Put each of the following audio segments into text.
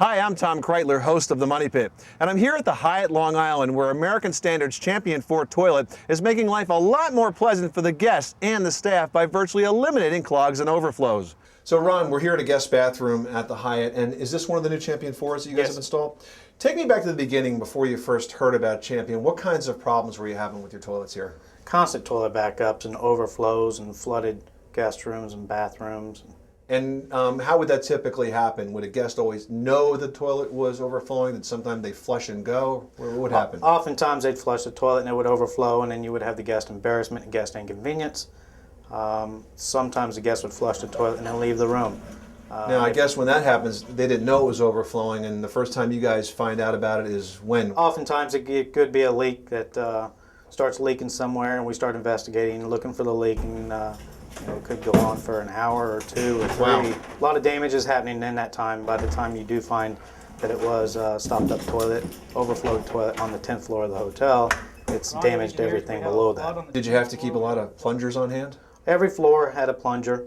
Hi, I'm Tom Kreitler, host of The Money Pit, and I'm here at the Hyatt Long Island where American Standard's Champion 4 toilet is making life a lot more pleasant for the guests and the staff by virtually eliminating clogs and overflows. So Ron, we're here at a guest bathroom at the Hyatt, and is this one of the new Champion 4s that you guys have installed? Take me back to the beginning before you first heard about Champion. What kinds of problems were you having with your toilets here? Constant toilet backups and overflows and flooded guest rooms and bathrooms. And how would that typically happen? Would a guest always know the toilet was overflowing? Did sometimes they flush and go? What would happen? Oftentimes they'd flush the toilet and it would overflow, and then you would have the guest embarrassment and guest inconvenience. Sometimes the guest would flush the toilet and then leave the room. Now, I guess when that happens, they didn't know it was overflowing, and the first time you guys find out about it is when? Oftentimes it could be a leak that starts leaking somewhere, and we start investigating, looking for the leak, and it could go on for an hour or two or three. Wow. A lot of damage is happening in that time. By the time you do find that it was stopped up toilet, overflowed toilet on the 10th floor of the hotel, it's damaged everything below that. Did you have to keep a lot of plungers on hand? Every floor had a plunger,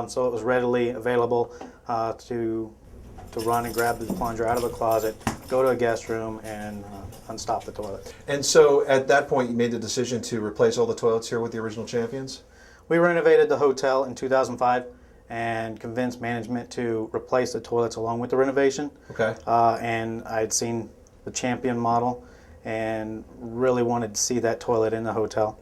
so it was readily available to run and grab the plunger out of a closet, go to a guest room, and unstop the toilet. And so at that point, you made the decision to replace all the toilets here with the original Champions? We renovated the hotel in 2005 and convinced management to replace the toilets along with the renovation. Okay. And I had seen the Champion model and really wanted to see that toilet in the hotel.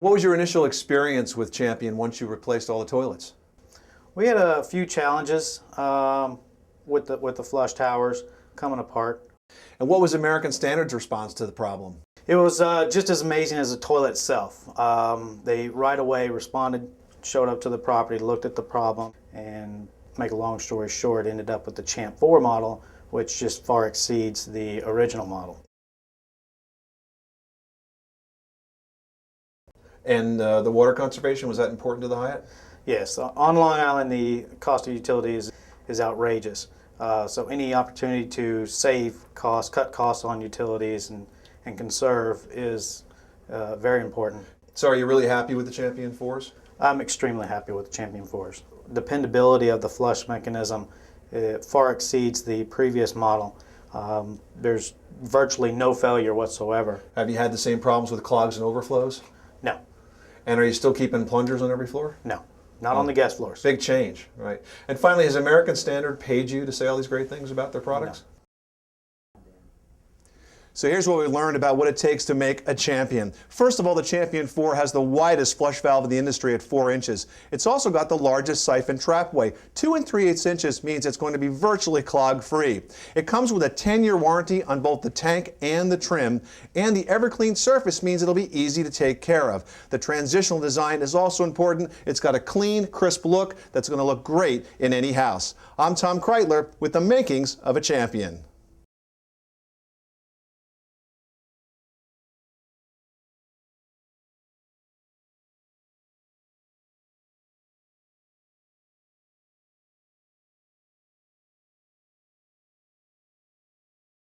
What was your initial experience with Champion once you replaced all the toilets? We had a few challenges with the flush towers coming apart. And what was American Standard's response to the problem? It was just as amazing as the toilet itself. They right away responded, showed up to the property, looked at the problem, and make a long story short, ended up with the Champ 4 model, which just far exceeds the original model. And the water conservation, was that important to the Hyatt? Yes, on Long Island the cost of utilities is outrageous. So any opportunity to save costs, cut costs on utilities and conserve is very important. So are you really happy with the Champion 4s? I'm extremely happy with the Champion 4s. Dependability of the flush mechanism far exceeds the previous model. There's virtually no failure whatsoever. Have you had the same problems with clogs and overflows? No. And are you still keeping plungers on every floor? No, not on the guest floors. Big change, right? And finally, has American Standard paid you to say all these great things about their products? No. So here's what we learned about what it takes to make a Champion. First of all, the Champion 4 has the widest flush valve in the industry at 4 inches. It's also got the largest siphon trapway. 2 3/8 inches means it's going to be virtually clog-free. It comes with a 10-year warranty on both the tank and the trim, and the Everclean surface means it'll be easy to take care of. The transitional design is also important. It's got a clean, crisp look that's going to look great in any house. I'm Tom Kreitler with the makings of a Champion.